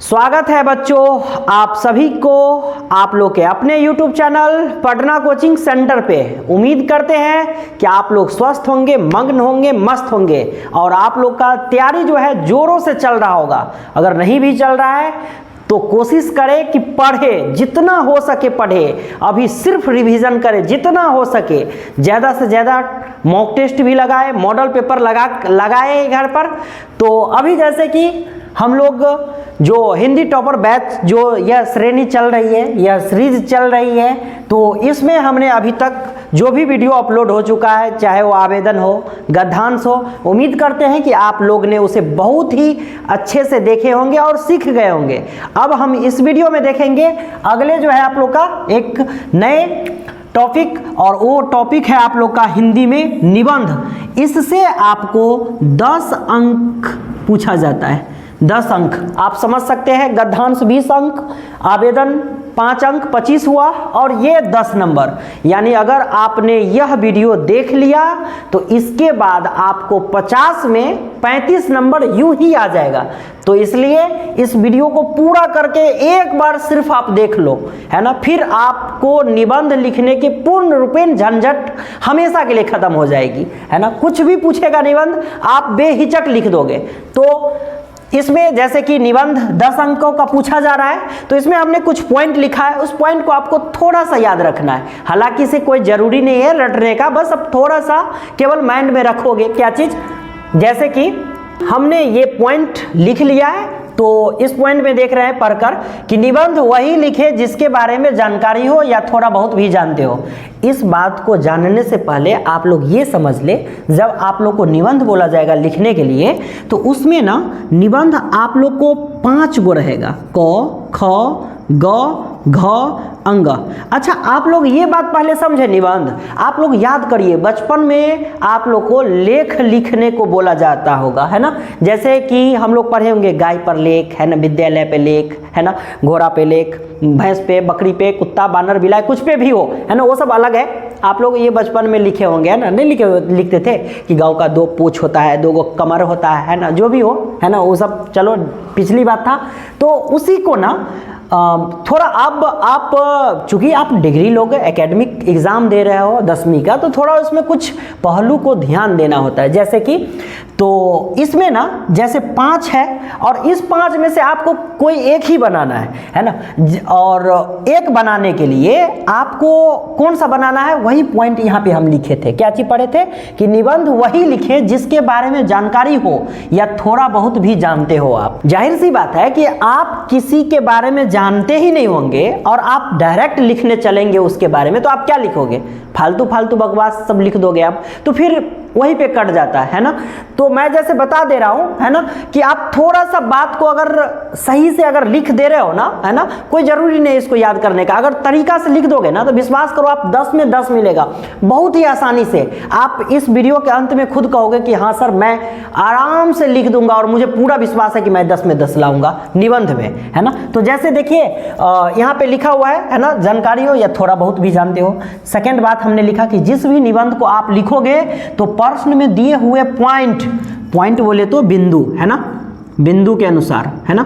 स्वागत है बच्चों आप सभी को आप लोग के अपने YouTube channel Patna coaching centre पे। उम्मीद करते हैं कि आप लोग स्वस्थ होंगे, मग्न होंगे, मस्त होंगे और आप लोग का तैयारी जो है जोरों से चल रहा होगा। अगर नहीं भी चल रहा है तो कोशिश करें कि पढ़े, जितना हो सके पढ़े। अभी सिर्फ रिवीजन करें जितना हो सके, ज़्यादा से ज़्यादा मॉक टेस्ट भी लगाए, मॉडल पेपर लगाए घर पर। तो अभी जैसे कि हम लोग जो हिंदी टॉपर बैच जो यह श्रेणी चल रही है, यह सीरीज चल रही है, तो इसमें हमने अभी तक जो भी वीडियो अपलोड हो चुका है, चाहे वो आवेदन हो, गद्यांश हो, उम्मीद करते हैं कि आप लोग ने उसे बहुत ही अच्छे से देखे होंगे और सीख गए होंगे। अब हम इस वीडियो में देखेंगे अगले जो है आप लोग का एक नए टॉपिक, और वो टॉपिक है आप लोग का हिंदी में निबंध। इससे आपको 10 अंक पूछा जाता है। 10 अंक आप समझ सकते हैं, गद्यांश 20 अंक, आवेदन 5 अंक, 25 हुआ, और ये 10 नंबर। यानी अगर आपने यह वीडियो देख लिया तो इसके बाद आपको 50 में 35 नंबर यूं ही आ जाएगा। तो इसलिए इस वीडियो को पूरा करके एक बार सिर्फ आप देख लो, है ना, फिर आपको निबंध लिखने की पूर्ण रूपेण झंझट हमेशा के लिए खत्म हो जाएगी, है ना। कुछ भी पूछेगा निबंध आप बेहिचक लिख दोगे। तो इसमें जैसे कि निबंध 10 अंकों का पूछा जा रहा है, तो इसमें हमने कुछ पॉइंट लिखा है, उस पॉइंट को आपको थोड़ा सा याद रखना है। हालांकि इसे कोई जरूरी नहीं है रटने का, बस अब थोड़ा सा केवल माइंड में रखोगे। क्या चीज? जैसे कि हमने ये पॉइंट लिख लिया है, तो इस पॉइंट में देख रहे हैं पढ़कर कि निबंध वही लिखे जिसके बारे में जानकारी हो या थोड़ा बहुत भी जानते हो। इस बात को जानने से पहले आप लोग ये समझ ले, जब आप लोग को निबंध बोला जाएगा लिखने के लिए, तो उसमें ना निबंध आप लोग को 5 गो रहेगा, क, ख, ग, घ, अंग। अच्छा, आप लोग ये बात पहले समझे, निबंध आप लोग याद करिए, बचपन में आप लोग को लेख लिखने को बोला जाता होगा, है ना। जैसे कि हम लोग पढ़े होंगे गाय पर लेख, है ना, विद्यालय पे लेख, है ना, घोड़ा पे लेख, भैंस पे, बकरी पे, कुत्ता, बानर, बिलाई, कुछ पे भी हो, है ना, वो सब अलग है। आप लोग ये बचपन में लिखे होंगे, है ना, नहीं लिखते थे कि गाँव का 2 पूँछ होता है, 2 गो कमर होता है ना, जो भी हो, है ना, वो सब चलो पिछली बात था। तो उसी को ना थोड़ा अब आप चूंकि आप डिग्री लोग एकेडमिक एग्जाम दे रहे हो 10वीं का, तो थोड़ा उसमें कुछ पहलू को ध्यान देना होता है। जैसे कि तो इसमें ना जैसे 5 है, और इस 5 में से आपको कोई एक ही बनाना है ना। और एक बनाने के लिए आपको कौन सा बनाना है, वही पॉइंट यहाँ पे हम लिखे थे। क्या चीज पढ़े थे कि निबंध वही लिखे जिसके बारे में जानकारी हो या थोड़ा बहुत भी जानते हो आप। जाहिर सी बात है कि आप किसी के बारे में जानते ही नहीं होंगे और आप डायरेक्ट लिखने चलेंगे उसके बारे में, तो आप क्या लिखोगे? फालतू फालतू बकवास सब लिख दोगे आप, तो फिर वहीं पे कट जाता है ना। तो मैं जैसे बता दे रहा हूं, है ना, कि आप थोड़ा सा बात को अगर सही से अगर लिख दे रहे हो ना, है ना, कोई जरूरी नहीं इसको याद करने का। अगर तरीका से लिख दोगे ना तो विश्वास करो आप 10 में 10 मिलेगा बहुत ही आसानी से। आप इस वीडियो के अंत में खुद कहोगे कि हाँ सर मैं आराम से लिख दूंगा और मुझे पूरा विश्वास है कि मैं 10 में 10 लाऊंगा निबंध में, है ना। तो जैसे देखिए यहाँ पे लिखा हुआ है ना, जानकारी हो या थोड़ा बहुत भी जानते हो। सेकेंड बात हमने लिखा कि जिस भी निबंध को आप लिखोगे तो प्रश्न में दिए हुए पॉइंट बोले तो बिंदु, है ना, बिंदु के अनुसार, है ना,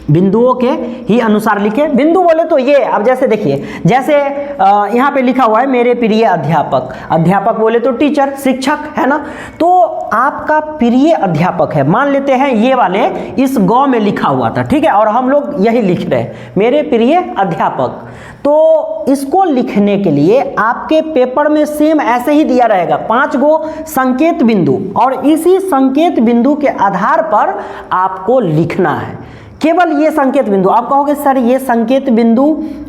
बिंदुओं के ही अनुसार लिखे। बिंदु बोले तो ये, अब जैसे देखिए, जैसे यहाँ पे लिखा हुआ है मेरे प्रिय अध्यापक, अध्यापक बोले तो टीचर, शिक्षक, है ना। तो आपका प्रिय अध्यापक है, मान लेते हैं ये वाले इस गौ में लिखा हुआ था, ठीक है, और हम लोग यही लिख रहे हैं मेरे प्रिय अध्यापक। तो इसको लिखने के लिए आपके पेपर में सेम ऐसे ही दिया रहेगा 5 गो संकेत बिंदु, और इसी संकेत बिंदु के आधार पर आपको लिखना है। केवल ये संकेत बिंदु। आप कहोगे सर ये संकेत बिंदु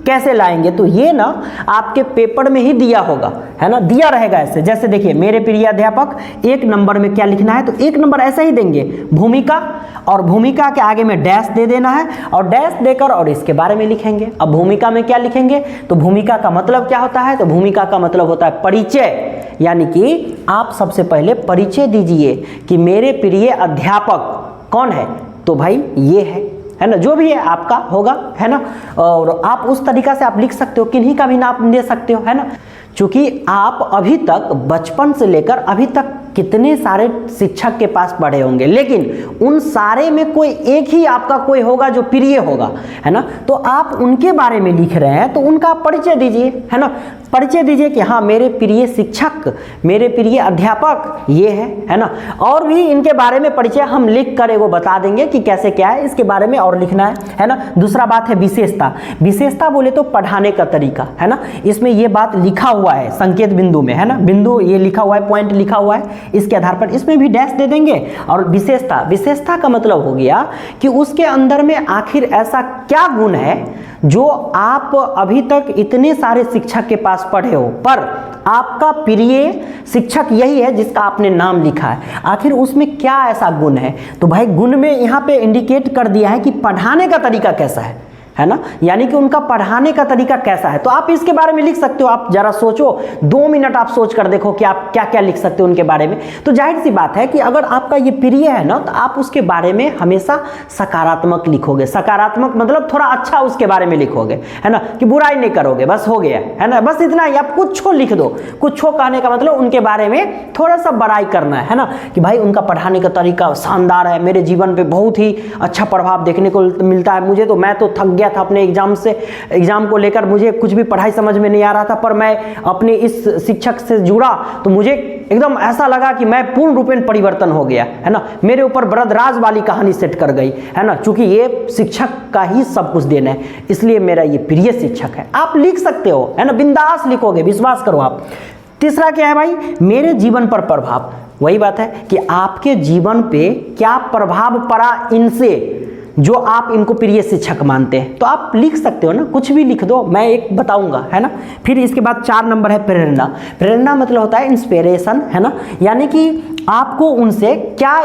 कैसे लाएंगे, तो ये ना आपके पेपर में ही दिया होगा, है ना, दिया रहेगा ऐसे। जैसे देखिए मेरे प्रिय अध्यापक, 1 नंबर में क्या लिखना है, तो 1 नंबर ऐसे ही देंगे भूमिका, और भूमिका के आगे में डैश दे देना है, और डैश देकर और इसके बारे में लिखेंगे। अब भूमिका में क्या लिखेंगे, तो भूमिका का मतलब क्या होता है, तो भूमिका का मतलब होता है परिचय। यानी कि आप सबसे पहले परिचय दीजिए कि मेरे प्रिय अध्यापक कौन है, तो भाई ये है ना, जो भी है आपका होगा, है ना। और आप उस तरीका से आप लिख सकते हो, किन्हीं का भी नाम दे सकते हो, है ना। चूंकि आप अभी तक बचपन से लेकर अभी तक कितने सारे शिक्षक के पास पढ़े होंगे, लेकिन उन सारे में कोई एक ही आपका कोई होगा जो प्रिय होगा, है ना। तो आप उनके बारे में लिख रहे हैं तो उनका परिचय दीजिए, है ना। परिचय दीजिए कि हाँ मेरे प्रिय शिक्षक, मेरे प्रिय अध्यापक ये है ना। और भी इनके बारे में परिचय हम लिख कर वो बता देंगे कि कैसे क्या है, इसके बारे में और लिखना है ना। दूसरा बात है विशेषता। विशेषता बोले तो पढ़ाने का तरीका, है ना। इसमें ये बात लिखा हुआ है संकेत बिंदु में, है ना। बिंदु ये लिखा हुआ है, पॉइंट लिखा हुआ है, इसके आधार पर इसमें भी डैश दे देंगे। और विशेषता, विशेषता का मतलब हो गया कि उसके अंदर में आखिर ऐसा क्या गुण है जो आप अभी तक इतने सारे शिक्षक के पास पढ़े हो, पर आपका प्रिय शिक्षक यही है जिसका आपने नाम लिखा है। आखिर उसमें क्या ऐसा गुण है? तो भाई गुण में यहाँ पे इंडिकेट कर दिया है कि पढ़ाने का तरीका कैसा है ना, यानी कि उनका पढ़ाने का तरीका कैसा है। तो आप इसके बारे में लिख सकते हो। आप जरा सोचो, 2 मिनट आप सोच कर देखो कि आप क्या क्या लिख सकते हो उनके बारे में। तो जाहिर सी बात है कि अगर आपका ये प्रिय है ना, तो आप उसके बारे में हमेशा सकारात्मक लिखोगे। सकारात्मक मतलब थोड़ा अच्छा उसके बारे में लिखोगे, है ना, कि बुराई नहीं करोगे, बस हो गया, है ना। बस इतना ही, आप कुछ लिख दो। कुछ कहने का मतलब उनके बारे में थोड़ा सा बड़ाई करना है ना, कि भाई उनका पढ़ाने का तरीका शानदार है, मेरे जीवन पे बहुत ही अच्छा प्रभाव देखने को मिलता है। मुझे तो, मैं तो थक था अपने एग्जाम को लेकर, मुझे कुछ भी पढ़ाई समझ में नहीं आ रहा था, पर मैं अपने इस शिक्षक से जुड़ा तो मुझे एकदम ऐसा लगा कि मैं पूर्ण रूपेण परिवर्तन हो गया, है ना। मेरे ऊपर बरदराज वाली कहानी सेट कर गई, है ना, क्योंकि ये शिक्षक का ही सब कुछ देना है, इसलिए मेरा ये प्रिय शिक्षक है। आप लिख सकते हो, है ना, बिंदास लिखोगे, विश्वास करो आप। तीसरा क्या है भाई? मेरे जीवन पर प्रभाव। वही बात है कि आपके जीवन पे क्या प्रभाव पड़ा इनसे, जो आप इनको प्रिय शिक्षक मानते हैं। तो आप लिख सकते हो ना, कुछ भी लिख दो, मैं एक बताऊंगा, है ना। फिर इसके बाद 4 नंबर है प्रेरणा। प्रेरणा मतलब होता है इंस्पिरेशन, है ना, यानी कि आपको उनसे क्या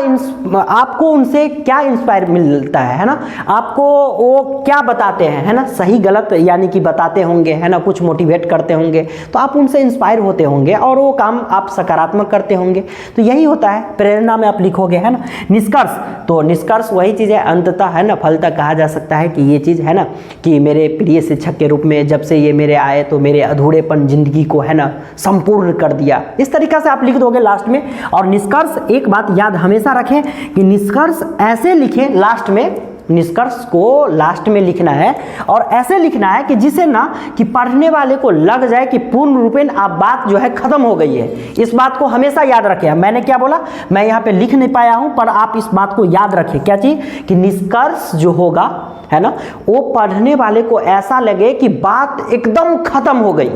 इंस्पायर मिलता है ना, आपको वो क्या बताते हैं, है ना, सही गलत यानी कि बताते होंगे, है ना, कुछ मोटिवेट करते होंगे, तो आप उनसे इंस्पायर होते होंगे और वो काम आप सकारात्मक करते होंगे। तो यही होता है प्रेरणा में आप लिखोगे, है ना। निष्कर्ष, तो निष्कर्ष वही चीज़ है, अंततः, है ना, फल तक कहा जा सकता है कि ये चीज़, है ना, कि मेरे प्रिय शिक्षक के रूप में जब से ये मेरे आए तो मेरे अधूरेपन जिंदगी को, है ना, संपूर्ण कर दिया। इस तरीक़ा से आप लिख दोगे लास्ट में। और निष्कर्ष, एक बात याद हमेशा रखें कि निष्कर्ष ऐसे लिखें, लास्ट में निष्कर्ष को लास्ट में लिखना है, और ऐसे लिखना है कि जिसे ना कि पढ़ने वाले को लग जाए कि पूर्ण रूपेण आप बात जो है खत्म हो गई है। इस बात को हमेशा याद रखें। मैंने क्या बोला, मैं यहाँ पे लिख नहीं पाया हूँ, पर आप इस बात को याद रखें। क्या चीज़? कि निष्कर्ष जो होगा, है ना, वो पढ़ने वाले को ऐसा लगे कि बात एकदम खत्म हो गई,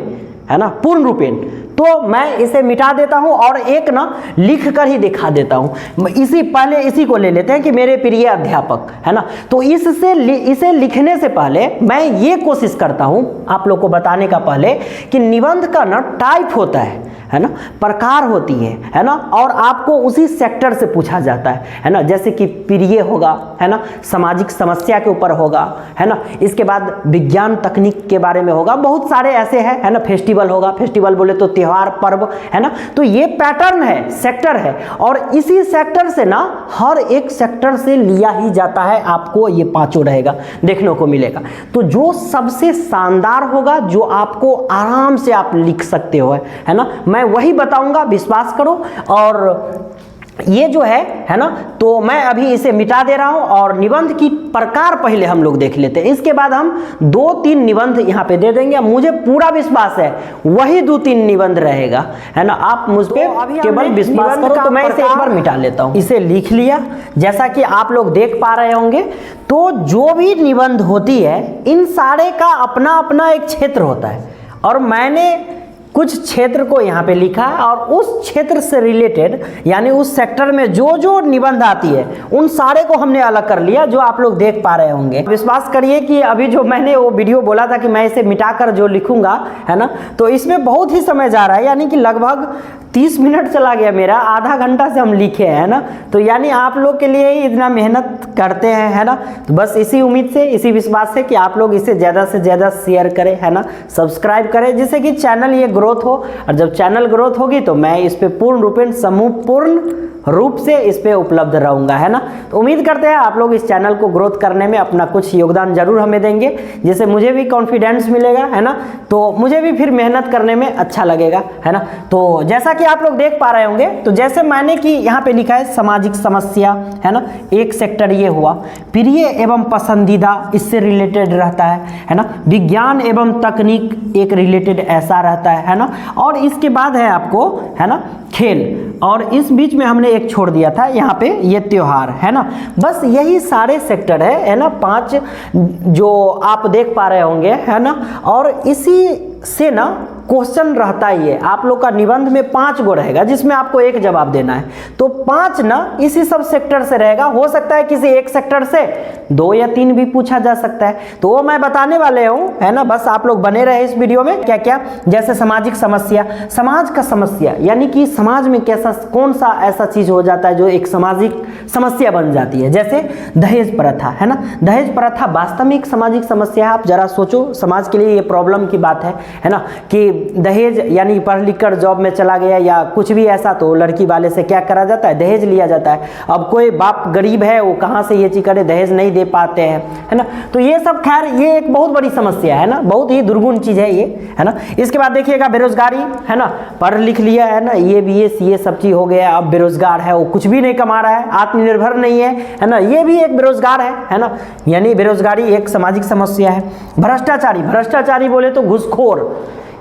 है ना, पूर्ण रूपेण। तो मैं इसे मिटा देता हूं और एक ना लिख कर ही दिखा देता हूं। इसी को ले लेते हैं कि मेरे प्रिय अध्यापक, है ना। तो इसे लिखने से पहले मैं ये कोशिश करता हूं आप लोग को बताने का पहले कि निबंध का ना टाइप होता है ना, प्रकार होती है ना, और आपको उसी सेक्टर से पूछा जाता है ना। जैसे कि प्रिय होगा, है ना, सामाजिक समस्या के ऊपर होगा, है ना, इसके बाद विज्ञान तकनीक के बारे में होगा, बहुत सारे ऐसे हैं, है ना। फेस्टिवल होगा, फेस्टिवल बोले तो त्योहार पर्व, है ना। तो ये पैटर्न है, सेक्टर है, और इसी सेक्टर से ना हर एक सेक्टर से लिया ही जाता है। आपको ये 5 रहेगा देखने को मिलेगा। तो जो सबसे शानदार होगा, जो आपको आराम से आप लिख सकते हो, है ना, मैं वही बताऊंगा, विश्वास करो। और ये जो है ना, तो मैं अभी इसे मिटा दे रहा हूं और निबंध की प्रकार पहले हम लोग देख लेते हैं। इसके बाद हम 2-3 निबंध यहां पे दे देंगे। मुझे पूरा विश्वास है वही 2-3 निबंध रहेगा, है ना। आप मुझ पे केवल विश्वास करो। तो मैं इसे एक बार मिटा लेता हूं। इसे लिख लिया, जैसा कि आप लोग देख पा रहे होंगे। तो जो भी निबंध होती है, इन सारे का अपना अपना एक क्षेत्र होता है, और मैंने कुछ क्षेत्र को यहाँ पे लिखा, और उस क्षेत्र से रिलेटेड यानी उस सेक्टर में जो जो निबंध आती है उन सारे को हमने अलग कर लिया, जो आप लोग देख पा रहे होंगे। विश्वास करिए कि अभी जो मैंने वो वीडियो बोला था कि मैं इसे मिटाकर जो लिखूंगा, है ना, तो इसमें बहुत ही समय जा रहा है, यानी कि लगभग 30 मिनट चला गया मेरा, आधा घंटा से हम लिखे हैं, ना। तो यानी आप लोग के लिए ही इतना मेहनत करते हैं, है ना। तो बस इसी उम्मीद से, इसी विश्वास से कि आप लोग इसे ज़्यादा से ज़्यादा शेयर करें, है ना, सब्सक्राइब करें, जिससे कि चैनल ये ग्रोथ हो। और जब चैनल ग्रोथ होगी तो मैं इस पे पूर्ण रूपेण समूहपूर्ण रूप से इस पे उपलब्ध रहूँगा, है ना। तो उम्मीद करते हैं आप लोग इस चैनल को ग्रोथ करने में अपना कुछ योगदान जरूर हमें देंगे, जिससे मुझे भी कॉन्फिडेंस मिलेगा, है ना। तो मुझे भी फिर मेहनत करने में अच्छा लगेगा, है ना। तो जैसा कि आप लोग देख पा रहे होंगे, तो जैसे मैंने कि यहाँ पे लिखा है सामाजिक समस्या, है ना, एक सेक्टर ये हुआ। प्रिय एवं पसंदीदा इससे रिलेटेड रहता है ना। विज्ञान एवं तकनीक एक रिलेटेड ऐसा रहता है ना। और इसके बाद है आपको, है ना, खेल, और इस बीच में हमने एक छोड़ दिया था यहाँ पे ये त्योहार, है ना। बस यही सारे सेक्टर है ना, 5 जो आप देख पा रहे होंगे, है ना। और इसी से ना क्वेश्चन रहता ही है आप लोग का निबंध में 5 गो रहेगा, जिसमें आपको एक जवाब देना है। तो 5 ना इसी सब सेक्टर से रहेगा। हो सकता है किसी एक सेक्टर से 2 या 3 भी पूछा जा सकता है, तो वो मैं बताने वाले हूँ, है ना। बस आप लोग बने रहे इस वीडियो में। क्या क्या, जैसे सामाजिक समस्या, समाज का समस्या यानी कि समाज में कैसा कौन सा ऐसा चीज हो जाता है जो एक सामाजिक समस्या बन जाती है, जैसे दहेज प्रथा, है ना। दहेज प्रथा वास्तव में एक सामाजिक समस्या है। आप जरा सोचो, समाज के लिए ये प्रॉब्लम की बात है ना, कि दहेज यानी पढ़ लिख कर जॉब में चला गया या कुछ भी ऐसा, तो लड़की वाले से क्या करा जाता है, दहेज लिया जाता है। अब कोई बाप गरीब है, वो कहाँ से ये चीज करे, दहेज नहीं दे पाते हैं, है ना। तो ये सब खैर ये एक बहुत बड़ी समस्या है ना, बहुत ही दुर्गुण चीज है ये, है ना। इसके बाद देखिएगा बेरोजगारी, है ना। पढ़ लिख लिया, है ना, ये BA CA सब चीज हो गया, अब बेरोजगार है, वो कुछ भी नहीं कमा रहा है, आत्मनिर्भर नहीं है ना, ये भी एक बेरोजगार है ना। यानी बेरोजगारी एक सामाजिक समस्या है। भ्रष्टाचारी, भ्रष्टाचारी बोले तो घूसखोर,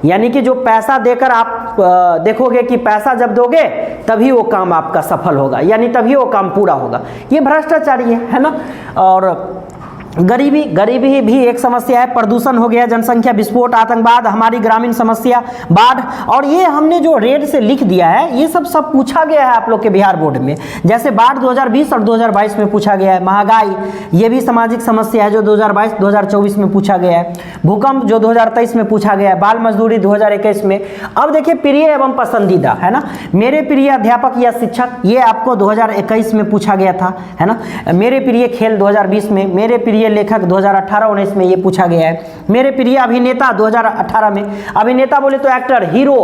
यानी कि जो पैसा देकर आप देखोगे कि पैसा जब दोगे तभी वो काम आपका सफल होगा, यानी तभी वो काम पूरा होगा, ये भ्रष्टाचारी है ना। और गरीबी, गरीबी भी एक समस्या है। प्रदूषण हो गया, जनसंख्या विस्फोट, आतंकवाद, हमारी ग्रामीण समस्या, बाढ़, और ये हमने जो रेड से लिख दिया है ये सब पूछा गया है आप लोग के बिहार बोर्ड में। जैसे बाढ़ 2020 और 2022 में पूछा गया है। महंगाई, ये भी सामाजिक समस्या है जो 2022-2024 में पूछा गया है। भूकंप जो 2023 में पूछा गया है। बाल मजदूरी 2021 में। अब देखिए प्रिय एवं पसंदीदा, है ना। मेरे प्रिय अध्यापक या शिक्षक, ये आपको 2021 में पूछा गया था, है ना। मेरे प्रिय खेल 2020 में। मेरे प्रिय लेखक 2018-19 में ये पूछा गया है। मेरे प्रिय अभिनेता 2018 में। अभिनेता बोले तो एक्टर, हीरो,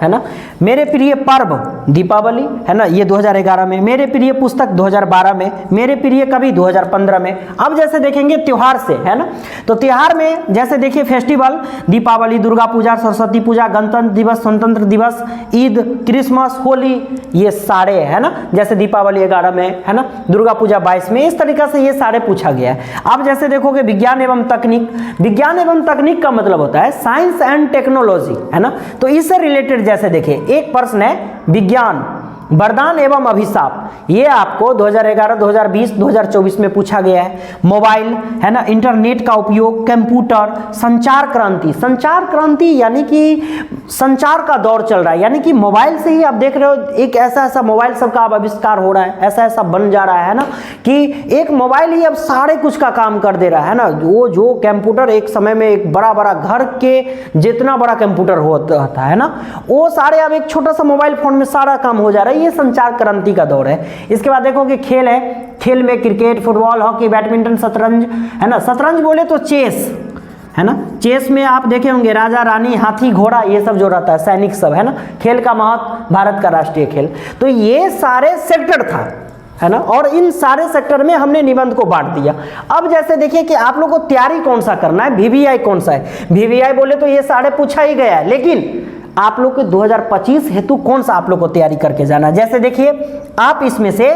है ना। मेरे प्रिय पर्व दीपावली, है ना, ये 2011 में। मेरे प्रिय पुस्तक 2012 में। मेरे प्रिय कवि 2015 में। अब जैसे देखेंगे त्योहार से, है ना, तो त्योहार में जैसे देखिए फेस्टिवल, दीपावली, दुर्गा पूजा, सरस्वती पूजा, गणतंत्र दिवस, स्वतंत्र दिवस, ईद, क्रिसमस, होली, ये सारे, है ना। जैसे दीपावली 11 में, है ना, दुर्गा पूजा 22 में, इस तरीके से ये सारे पूछा गया है। अब जैसे देखोगे विज्ञान एवं तकनीक, विज्ञान एवं तकनीक का मतलब होता है साइंस एंड टेक्नोलॉजी, है ना। तो इससे रिलेटेड जैसे देखिए एक प्रश्न है विज्ञान, वरदान एवं अभिशाप, ये आपको 2011, 2020, 2024 में पूछा गया है। मोबाइल, है ना, इंटरनेट का उपयोग, कंप्यूटर, संचार क्रांति। संचार क्रांति यानी कि संचार का दौर चल रहा है, यानी कि मोबाइल से ही आप देख रहे हो एक ऐसा मोबाइल सबका अब आविष्कार हो रहा है, ऐसा बन जा रहा है ना, कि एक मोबाइल ही अब सारे कुछ का काम कर दे रहा है ना। वो जो कंप्यूटर एक समय में एक बड़ा घर के जितना बड़ा कंप्यूटर होता था, है ना, वो सारे अब एक छोटा सा मोबाइल फोन में सारा काम हो जा रहा है। ये संचार क्रांति का दौर है। इसके बाद देखोगे खेल है, खेल में क्रिकेट, फुटबॉल, हॉकी, बैडमिंटन, शतरंज, है ना। शतरंज बोले तो चेस, है ना। चेस में आप देखे होंगे राजा रानी, हाथी घोड़ा, ये सब जो रहता है, सैनिक सब, है ना। खेल का महत्व, भारत का राष्ट्रीय खेल। तो ये सारे सेक्टर था, है ना। और इन सारे सेक्टर में हमने निबंध को बांट दिया। अब जैसे देखिए कि आप लोगों को तैयारी कौन सा करना है, VVI कौन सा है। VVI बोले तो ये सारे पूछा ही गया है, लेकिन आप लोग को 2025 हेतु कौन सा आप लोग को तैयारी करके जाना है। जैसे देखिए आप इसमें से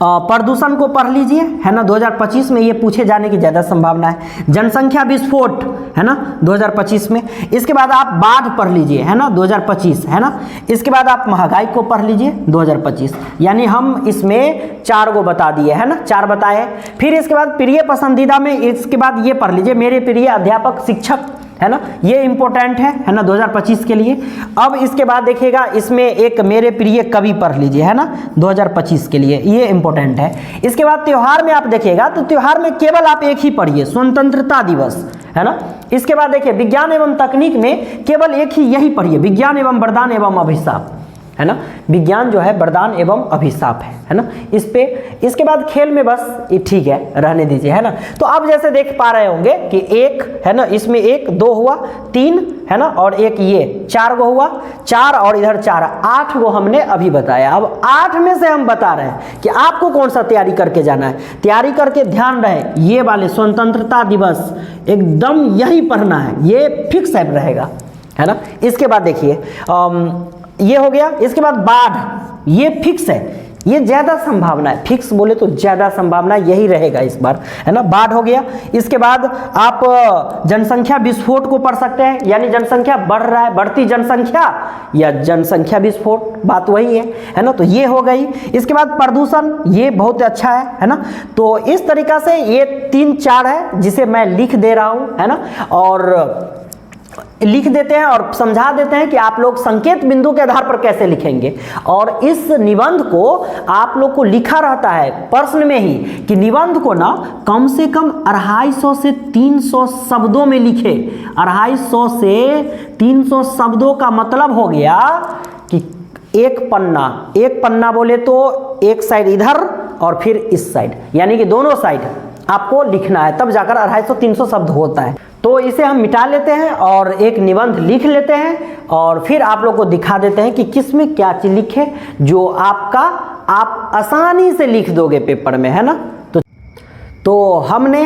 प्रदूषण को पढ़ लीजिए, है ना, 2025 में ये पूछे जाने की ज़्यादा संभावना है। जनसंख्या विस्फोट, है ना, 2025 में। इसके बाद आप बाढ़ पढ़ लीजिए, है ना, 2025, है ना। इसके बाद आप महंगाई को पढ़ लीजिए 2025, यानी हम इसमें 4 को बता दिए, है ना, 4 बताए। फिर इसके बाद प्रिय पसंदीदा में इसके बाद ये पढ़ लीजिए मेरे प्रिय अध्यापक शिक्षक, है ना, ये इंपॉर्टेंट है ना, 2025 के लिए। अब इसके बाद देखिएगा इसमें एक मेरे प्रिय कवि पढ़ लीजिए, है ना, 2025 के लिए, ये इंपॉर्टेंट है। इसके बाद त्योहार में आप देखिएगा तो त्योहार में केवल आप एक ही पढ़िए, स्वतंत्रता दिवस, है ना। इसके बाद देखिए विज्ञान एवं तकनीक में केवल एक ही यही पढ़िए, विज्ञान एवं वरदान एवं अभिशाप, है ना। विज्ञान जो है वरदान एवं अभिशाप है ना। इस पे इसके बाद खेल में बस ये ठीक है, रहने दीजिए, है ना। तो आप जैसे देख पा रहे होंगे कि एक है ना, इसमें एक, दो हुआ, तीन है ना, और एक ये 4 गो हुआ, 4 और इधर 4, 8 गो हमने अभी बताया। अब 8 में से हम बता रहे हैं कि आपको कौन सा तैयारी करके जाना है। तैयारी करके ध्यान रहे, ये वाले स्वतंत्रता दिवस एकदम यही पढ़ना है, ये फिक्स टाइप रहेगा, है ना। इसके बाद देखिए ये हो गया। इसके बाद बाढ़, ये फिक्स है, ये ज़्यादा संभावना है, फिक्स बोले तो ज़्यादा संभावना यही रहेगा इस बार, है ना। बाढ़ हो गया। इसके बाद आप जनसंख्या विस्फोट को पढ़ सकते हैं, यानी जनसंख्या बढ़ रहा है, बढ़ती जनसंख्या या जनसंख्या विस्फोट, बात वही है ना। तो ये हो गई। इसके बाद प्रदूषण, ये बहुत अच्छा है ना। तो इस तरीक़ा से ये 3-4 है जिसे मैं लिख दे रहा हूँ, है ना, और लिख देते हैं और समझा देते हैं कि आप लोग संकेत बिंदु के आधार पर कैसे लिखेंगे। और इस निबंध को आप लोग को लिखा रहता है प्रश्न में ही कि निबंध को ना कम से कम 250 से 300 शब्दों में लिखे। 250 से 300 शब्दों का मतलब हो गया कि एक पन्ना बोले तो एक साइड इधर और फिर इस साइड, यानी कि दोनों साइड आपको लिखना है, तब जाकर 250-300 शब्द होता है। तो इसे हम मिटा लेते हैं और एक निबंध लिख लेते हैं और फिर आप लोग को दिखा देते हैं कि किस में क्या चीज़ लिखे जो आप आसानी से लिख दोगे पेपर में, है ना। तो हमने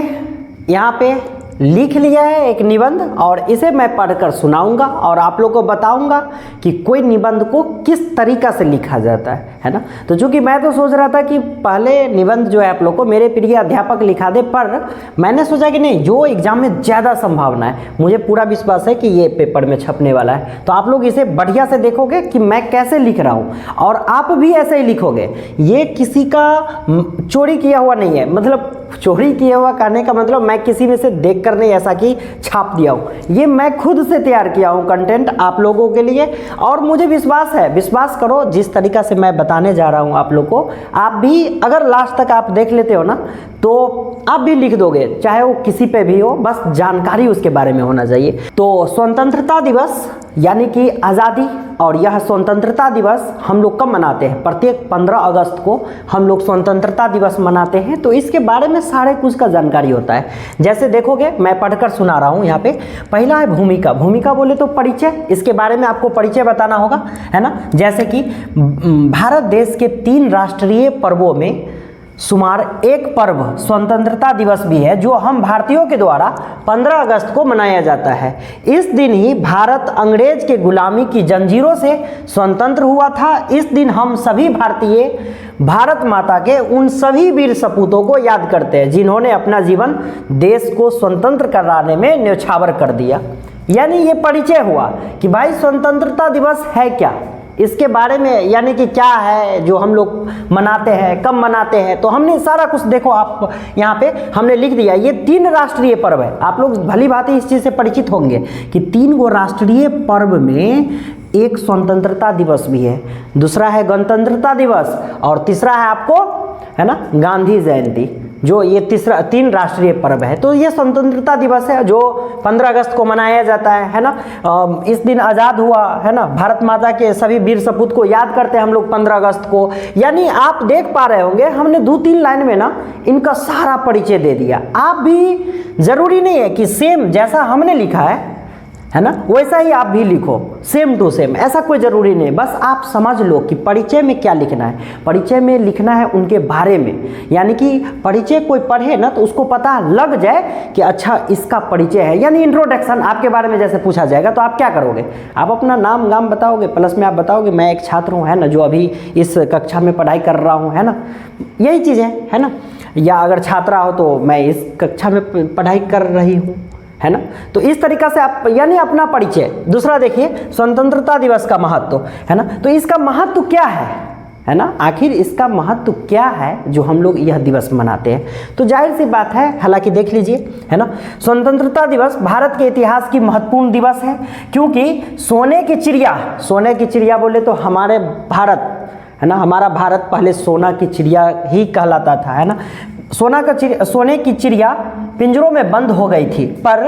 यहाँ पे लिख लिया है एक निबंध और इसे मैं पढ़कर सुनाऊंगा और आप लोग को बताऊंगा कि कोई निबंध को किस तरीक़ा से लिखा जाता है ना। तो चूंकि मैं तो सोच रहा था कि पहले निबंध जो है आप लोग को मेरे प्रिय अध्यापक लिखा दे, पर मैंने सोचा कि नहीं, जो एग्जाम में ज़्यादा संभावना है, मुझे पूरा विश्वास है कि ये पेपर में छपने वाला है, तो आप लोग इसे बढ़िया से देखोगे कि मैं कैसे लिख रहा हूँ और आप भी ऐसे ही लिखोगे। ये किसी का चोरी किया हुआ नहीं है, मतलब चोरी किया हुआ कहने का मतलब मैं किसी में से देख कर नहीं ऐसा कि छाप दिया हूँ, ये मैं खुद से तैयार किया हूँ कंटेंट आप लोगों के लिए। और मुझे विश्वास है, विश्वास करो, जिस तरीक़ा से मैं बताने जा रहा हूँ आप लोग को, आप भी अगर लास्ट तक आप देख लेते हो ना तो आप भी लिख दोगे, चाहे वो किसी पे भी हो, बस जानकारी उसके बारे में होना चाहिए। तो स्वतंत्रता दिवस यानी कि आज़ादी, और यह स्वतंत्रता दिवस हम लोग कब मनाते हैं? प्रत्येक 15 अगस्त को हम लोग स्वतंत्रता दिवस मनाते हैं। तो इसके बारे में सारे कुछ का जानकारी होता है। जैसे देखोगे मैं पढ़कर सुना रहा हूँ यहाँ पे। पहला है भूमिका। भूमिका बोले तो परिचय, इसके बारे में आपको परिचय बताना होगा, है ना। जैसे कि भारत देश के 3 राष्ट्रीय पर्वों में शुमार एक पर्व स्वतंत्रता दिवस भी है, जो हम भारतीयों के द्वारा 15 अगस्त को मनाया जाता है। इस दिन ही भारत अंग्रेज के गुलामी की जंजीरों से स्वतंत्र हुआ था। इस दिन हम सभी भारतीय भारत माता के उन सभी वीर सपूतों को याद करते हैं जिन्होंने अपना जीवन देश को स्वतंत्र कराने में न्यौछावर कर दिया। यानी ये परिचय हुआ कि भाई स्वतंत्रता दिवस है क्या, इसके बारे में, यानी कि क्या है जो हम लोग मनाते हैं, कब मनाते हैं। तो हमने सारा कुछ देखो, आप यहाँ पे हमने लिख दिया। ये 3 राष्ट्रीय पर्व है, आप लोग भली भांति इस चीज़ से परिचित होंगे कि 3 गो राष्ट्रीय पर्व में एक स्वतंत्रता दिवस भी है, दूसरा है गणतंत्रता दिवस और तीसरा है आपको, है ना, गांधी जयंती, जो ये 3 राष्ट्रीय पर्व है। तो ये स्वतंत्रता दिवस है जो 15 अगस्त को मनाया जाता है ना। इस दिन आज़ाद हुआ, है ना, भारत माता के सभी वीर सपूत को याद करते हैं हम लोग 15 अगस्त को। यानी आप देख पा रहे होंगे हमने 2-3 लाइन में ना इनका सारा परिचय दे दिया। आप भी ज़रूरी नहीं है कि सेम जैसा हमने लिखा है ना वैसा ही आप भी लिखो, सेम टू सेम, ऐसा कोई ज़रूरी नहीं। बस आप समझ लो कि परिचय में क्या लिखना है। परिचय में लिखना है उनके बारे में, यानी कि परिचय कोई पढ़े ना तो उसको पता लग जाए कि अच्छा इसका परिचय है। यानी इंट्रोडक्शन आपके बारे में जैसे पूछा जाएगा तो आप क्या करोगे, आप अपना नाम गाम बताओगे, प्लस में आप बताओगे मैं एक छात्र हूँ, है ना, जो अभी इस कक्षा में पढ़ाई कर रहा हूँ, है ना, यही चीज़ है ना। या अगर छात्रा हो तो मैं इस कक्षा में पढ़ाई कर रही हूँ, है ना। तो इस तरीक़ा से आप, यानी अपना परिचय। दूसरा देखिए स्वतंत्रता दिवस का महत्व, है ना। तो इसका महत्व क्या है ना, आखिर इसका महत्व क्या है जो हम लोग यह दिवस मनाते हैं। तो जाहिर सी बात है, हालांकि देख लीजिए, है ना, स्वतंत्रता दिवस भारत के इतिहास की महत्वपूर्ण दिवस है, क्योंकि सोने की चिड़िया बोले तो हमारे भारत, है ना, हमारा भारत पहले सोना की चिड़िया ही कहलाता था, है ना। सोने की चिड़िया पिंजरों में बंद हो गई थी, पर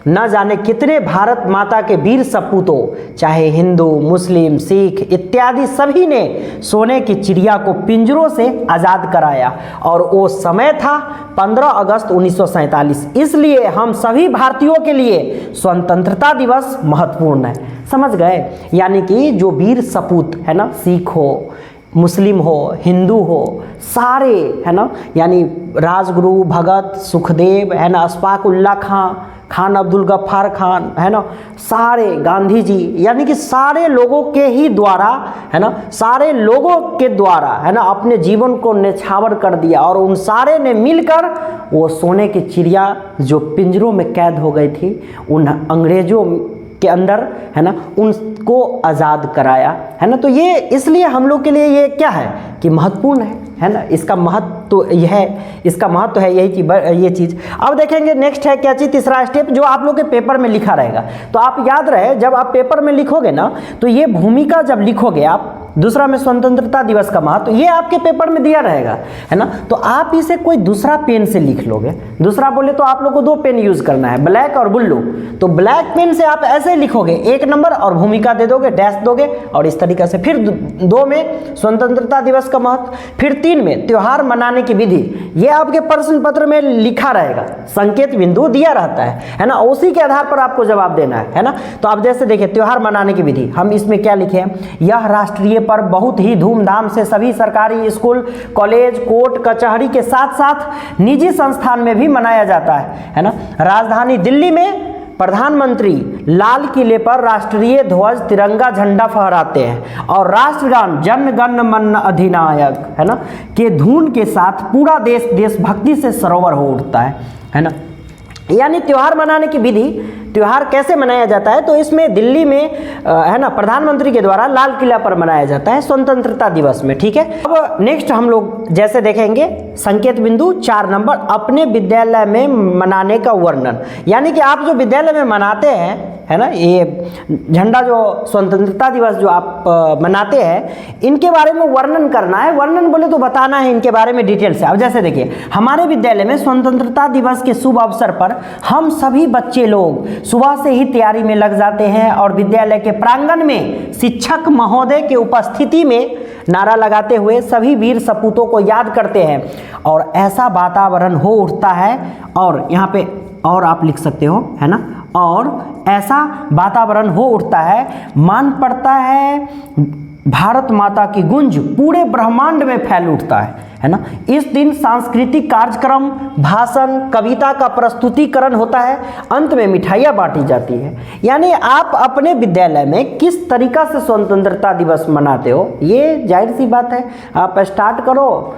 न जाने कितने भारत माता के वीर सपूतों, चाहे हिंदू, मुस्लिम, सिख इत्यादि सभी ने सोने की चिड़िया को पिंजरों से आज़ाद कराया। और वो समय था 15 अगस्त 1947। इसलिए हम सभी भारतीयों के लिए स्वतंत्रता दिवस महत्वपूर्ण है। समझ गए? यानी कि जो वीर सपूत है ना, सिख हो, मुस्लिम हो, हिंदू हो, सारे है ना, यानी राजगुरु, भगत, सुखदेव है ना, अशफाक उल्लाह खान अब्दुल गफ्फार खान है ना, सारे गांधी जी, यानी कि सारे लोगों के ही द्वारा है ना, सारे लोगों के द्वारा है ना अपने जीवन को न्यौछावर कर दिया। और उन सारे ने मिलकर वो सोने की चिड़िया जो पिंजरों में कैद हो गई थी, उन अंग्रेजों के अंदर है ना, उनको आज़ाद कराया है ना। तो ये इसलिए हम लोग के लिए ये क्या है कि महत्वपूर्ण है ना, इसका महत्व तो यह है, इसका महत्व है यही कि ये चीज़। अब देखेंगे नेक्स्ट है क्या चीज़, तीसरा स्टेप जो आप लोग के पेपर में लिखा रहेगा। तो आप याद रहे, जब आप पेपर में लिखोगे ना, तो ये भूमिका जब लिखोगे आप, दूसरा में स्वतंत्रता दिवस का महत्व, ये आपके पेपर में दिया रहेगा है ना। तो आप इसे कोई दूसरा पेन से लिख लोगे। दूसरा बोले तो आप लोग को 2 पेन यूज़ करना है, ब्लैक और ब्लू। तो ब्लैक पेन से आप ऐसे लिखोगे 1 नंबर और भूमिका दे दोगे, डैश दोगे, और इस तरीके से। फिर 2 में स्वतंत्रता दिवस का महत्व, फिर 3 में त्यौहार मनाने की विधि। ये आपके प्रश्न पत्र में लिखा रहेगा, संकेत बिंदु दिया रहता है ना, उसी के आधार पर आपको जवाब देना है ना। तो आप जैसे देखिए त्यौहार मनाने की विधि, हम इसमें क्या लिखे हैं, यह राष्ट्रीय पर्व बहुत ही धूमधाम से सभी सरकारी स्कूल, कॉलेज, कोर्ट कचहरी के साथ साथ निजी संस्थान में भी मनाया जाता है ना। राजधानी दिल्ली में प्रधानमंत्री लाल किले पर राष्ट्रीय ध्वज, तिरंगा झंडा फहराते हैं और राष्ट्रगान जन गण मन अधिनायक है ना के धुन के साथ पूरा देश देशभक्ति से सरोवर हो उठता है ना। यानी त्यौहार मनाने की विधि, त्यौहार कैसे मनाया जाता है, तो इसमें दिल्ली में है ना प्रधानमंत्री के द्वारा लाल किला पर मनाया जाता है स्वतंत्रता दिवस में। ठीक है, अब नेक्स्ट हम लोग जैसे देखेंगे संकेत बिंदु 4 नंबर, अपने विद्यालय में मनाने का वर्णन। यानी कि आप जो विद्यालय में मनाते हैं है ना, ये झंडा जो स्वतंत्रता दिवस जो आप मनाते हैं, इनके बारे में वर्णन करना है। वर्णन बोले तो बताना है इनके बारे में डिटेल से। अब जैसे देखिए, हमारे विद्यालय में स्वतंत्रता दिवस के शुभ अवसर पर हम सभी बच्चे लोग सुबह से ही तैयारी में लग जाते हैं और विद्यालय के प्रांगण में शिक्षक महोदय के उपस्थिति में नारा लगाते हुए सभी वीर सपूतों को याद करते हैं और ऐसा वातावरण हो उठता है। और यहाँ पे और आप लिख सकते हो है ना, और ऐसा वातावरण हो उठता है, मान पड़ता है भारत माता की गूंज पूरे ब्रह्मांड में फैल उठता है ना। इस दिन सांस्कृतिक कार्यक्रम, भाषण, कविता का प्रस्तुतिकरण होता है, अंत में मिठाइयाँ बांटी जाती है। यानी आप अपने विद्यालय में किस तरीका से स्वतंत्रता दिवस मनाते हो, ये जाहिर सी बात है आप स्टार्ट करो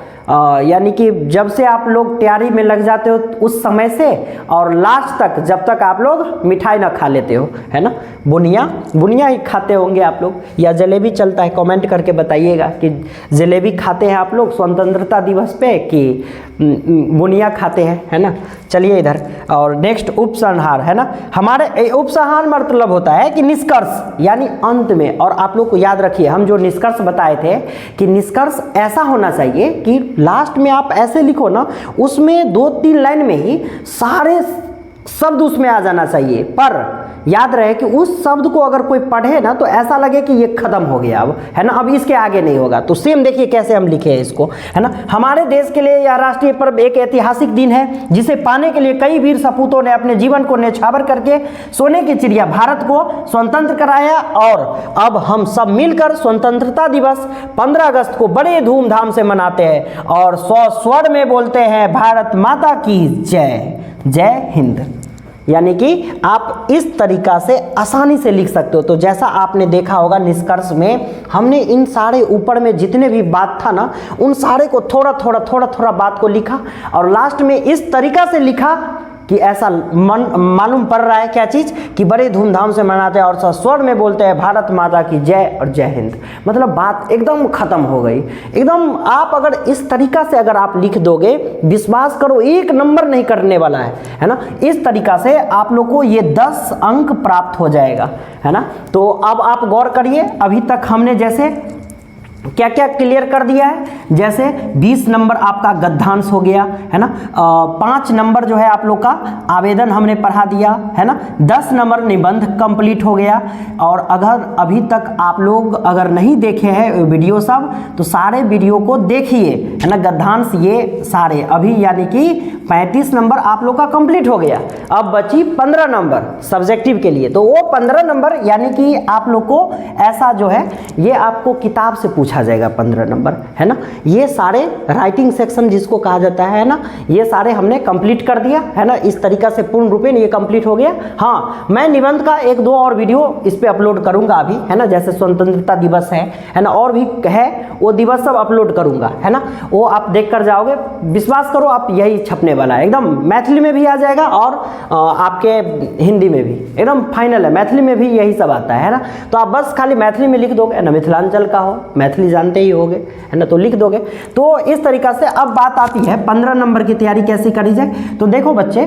यानी कि जब से आप लोग तैयारी में लग जाते हो उस समय से, और लास्ट तक जब तक आप लोग मिठाई ना खा लेते हो है ना। बुनिया ही खाते होंगे आप लोग, या जलेबी चलता है, कमेंट करके बताइएगा कि जलेबी खाते हैं आप लोग स्वतंत्रता दिवस पे कि बुनिया खाते हैं है ना। चलिए इधर, और नेक्स्ट उपसंहार है ना। हमारे उपसंहार मतलब होता है कि निष्कर्ष, यानी अंत में। और आप लोग को याद रखिए, हम जो निष्कर्ष बताए थे कि निष्कर्ष ऐसा होना चाहिए कि लास्ट में आप ऐसे लिखो ना, उसमें 2-3 लाइन में ही सारे शब्द उसमें आ जाना चाहिए। पर याद रहे कि उस शब्द को अगर कोई पढ़े ना तो ऐसा लगे कि ये खत्म हो गया अब है ना, अब इसके आगे नहीं होगा। तो सेम देखिए कैसे हम लिखे हैं इसको है ना। हमारे देश के लिए यह राष्ट्रीय पर्व एक ऐतिहासिक दिन है जिसे पाने के लिए कई वीर सपूतों ने अपने जीवन को न्यौछावर करके सोने की चिड़िया भारत को स्वतंत्र कराया। और अब हम सब मिलकर स्वतंत्रता दिवस 15 अगस्त को बड़े धूमधाम से मनाते हैं और 100 स्वर में बोलते हैं भारत माता की जय, जय हिंद। यानी कि आप इस तरीका से आसानी से लिख सकते हो। तो जैसा आपने देखा होगा निष्कर्ष में हमने इन सारे ऊपर में जितने भी बात था ना, उन सारे को थोड़ा थोड़ा बात को लिखा और लास्ट में इस तरीका से लिखा कि ऐसा मालूम पड़ रहा है क्या चीज़ कि बड़े धूमधाम से मनाते हैं और स्वर में बोलते हैं भारत माता की जय और जय हिंद। मतलब बात एकदम खत्म हो गई एकदम। आप अगर इस तरीका से अगर आप लिख दोगे, विश्वास करो 1 नंबर नहीं करने वाला है ना। इस तरीका से आप लोग को ये 10 अंक प्राप्त हो जाएगा है ना। तो अब आप गौर करिए, अभी तक हमने जैसे क्या क्या क्लियर कर दिया है, जैसे 20 नंबर आपका गद्यांश हो गया है ना, 5 नंबर जो है आप लोग का आवेदन हमने पढ़ा दिया है ना, 10 नंबर निबंध कंप्लीट हो गया। और अगर अभी तक आप लोग अगर नहीं देखे हैं वीडियो सब, तो सारे वीडियो को देखिए है ना। गद्यांश ये सारे अभी यानी कि 35 नंबर आप लोग का कंप्लीट हो गया। अब बची 15 नंबर सब्जेक्टिव के लिए, तो वो 15 नंबर यानी कि आप लोग को ऐसा जो है ये आपको किताब से पूछा जाएगा 15 नंबर है ना। ये सारे राइटिंग सेक्शन जिसको कहा जाता है ना, ये सारे हमने कंप्लीट कर दिया है ना। इस तरीका से पूर्ण रूपेण ये कंप्लीट हो गया। हाँ, मैं निबंध का 1-2 और वीडियो इस पे अपलोड करूंगा अभी है ना, जैसे स्वतंत्रता दिवस है ना, और भी है वो दिवस सब अपलोड करूंगा है ना, वो आप देख कर जाओगे। विश्वास करो आप, यही छपने वाला है एकदम, मैथिली में भी आ जाएगा और आपके हिंदी में भी एकदम फाइनल है। मैथिली में भी यही सब आता है ना, तो आप बस खाली मैथिली में लिख दोगे ना, मिथिलांचल का हो, मैथिली जानते ही होगे है ना, तो लिख दोगे। तो इस तरीका से अब बात आती है 15 नंबर की तैयारी कैसे करी जाए। तो देखो बच्चे,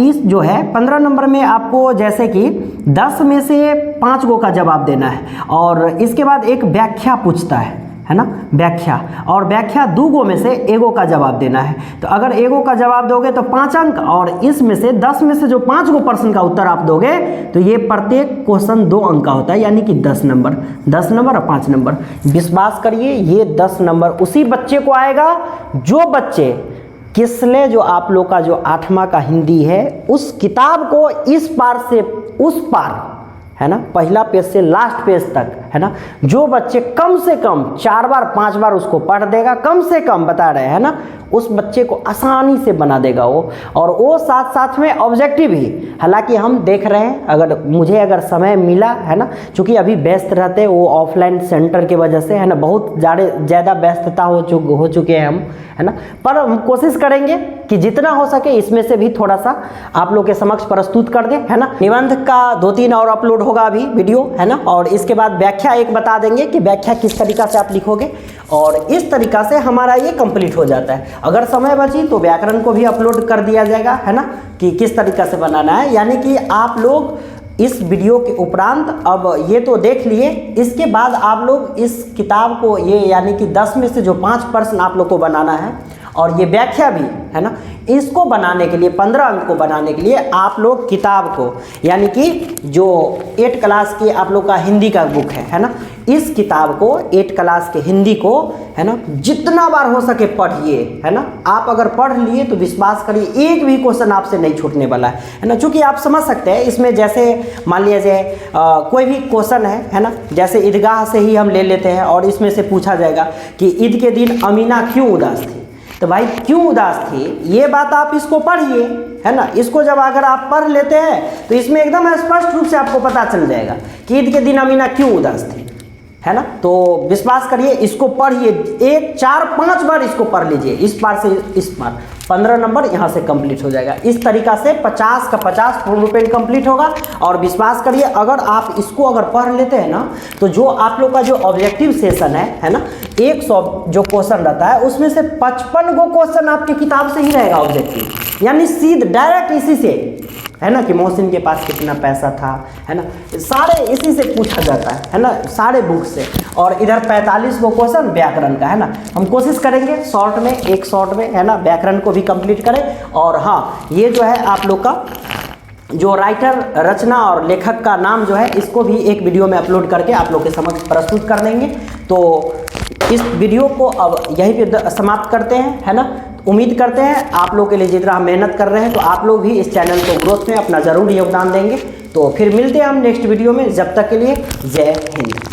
इस जो है 15 नंबर में आपको जैसे कि 10 में से 5 गो का जवाब देना है, और इसके बाद एक व्याख्या पूछता है ना, व्याख्या, और व्याख्या 2 गो में से 1 गो का जवाब देना है। तो अगर 1 गो का जवाब दोगे तो 5 अंक, और इसमें से 10 में से जो 5 गो प्रश्न का उत्तर आप दोगे तो ये प्रत्येक क्वेश्चन 2 अंक का होता है, यानी कि 10 नंबर, 10 नंबर और 5 नंबर। विश्वास करिए ये 10 नंबर उसी बच्चे को आएगा जो बच्चे किसले जो आप लोग का जो 8वां का हिंदी है उस किताब को इस पार से उस पार है ना, पहला पेज से लास्ट पेज तक है ना, जो बच्चे कम से कम 4 बार 5 बार उसको पढ़ देगा, कम से कम बता रहे हैं ना, उस बच्चे को आसानी से बना देगा वो। और वो साथ साथ में ऑब्जेक्टिव ही, हालांकि हम देख रहे हैं, अगर समय मिला है ना, क्योंकि अभी व्यस्त रहते वो ऑफलाइन सेंटर की वजह से है ना, बहुत ज़्यादा व्यस्तता हो चुके हैं हम है ना, पर हम कोशिश करेंगे कि जितना हो सके इसमें से भी थोड़ा सा आप लोग के समक्ष प्रस्तुत कर दें है ना। निबंध का 2-3 और अपलोड होगा अभी वीडियो है ना, और इसके बाद व्याख्या एक बता देंगे कि व्याख्या किस तरीका से आप लिखोगे, और इस तरीका से हमारा ये कंप्लीट हो जाता है। अगर समय बची तो व्याकरण को भी अपलोड कर दिया जाएगा है ना, कि किस तरीका से बनाना है। यानी कि आप लोग इस वीडियो के उपरांत अब ये तो देख लिए, इसके बाद आप लोग इस किताब को ये यानी कि 10 में से जो 5 प्रश्न आप लोग को बनाना है, और ये व्याख्या भी है ना, इसको बनाने के लिए 15 अंक को बनाने के लिए आप लोग किताब को यानी कि जो 8 क्लास की आप लोग का हिंदी का बुक है ना, इस किताब को 8 क्लास के हिंदी को है ना जितना बार हो सके पढ़िए है ना। आप अगर पढ़ लिए तो विश्वास करिए एक भी क्वेश्चन आपसे नहीं छूटने वाला है ना, क्योंकि आप समझ सकते हैं इसमें, जैसे मान लीजिए कोई भी क्वेश्चन है ना, जैसे ईदगाह से ही हम ले लेते हैं, और इसमें से पूछा जाएगा कि ईद के दिन अमीना क्यों उदास थी। तो भाई क्यों उदास थी ये बात आप इसको पढ़िए है ना, इसको जब अगर आप पढ़ लेते हैं तो इसमें एकदम स्पष्ट रूप से आपको पता चल जाएगा कि ईद के दिन अमीना क्यों उदास थी है ना। तो विश्वास करिए इसको पढ़िए, 1 4-5 बार इसको पढ़ लीजिए, इस पार से इस पार 15 नंबर यहाँ से कंप्लीट हो जाएगा। इस तरीका से 50 का 50 पूर्ण रूपेण कंप्लीट होगा। और विश्वास करिए अगर आप इसको अगर पढ़ लेते हैं ना, तो जो आप लोग का जो ऑब्जेक्टिव सेशन है ना, 100 जो क्वेश्चन रहता है उसमें से 55 गो क्वेश्चन आपकी किताब से ही रहेगा ऑब्जेक्टिव, यानी सीधे डायरेक्ट इसी से है ना, कि मोहसिन के पास कितना पैसा था है ना, सारे इसी से पूछा जाता है ना, सारे बुक से। और इधर 45 गो क्वेश्चन व्याकरण का है ना, हम कोशिश करेंगे शॉर्ट में, एक शॉर्ट में है ना, व्याकरण को भी कंप्लीट करें। और हाँ, ये जो है आप लोग का जो राइटर, रचना और लेखक का नाम जो है, इसको भी एक वीडियो में अपलोड करके आप लोग के समक्ष प्रस्तुत कर देंगे। तो इस वीडियो को अब यहीं पे समाप्त करते हैं है ना। उम्मीद करते हैं आप लोग के लिए जितना हम मेहनत कर रहे हैं, तो आप लोग भी इस चैनल को ग्रोथ में अपना ज़रूर योगदान देंगे। तो फिर मिलते हैं हम नेक्स्ट वीडियो में, जब तक के लिए जय हिंद।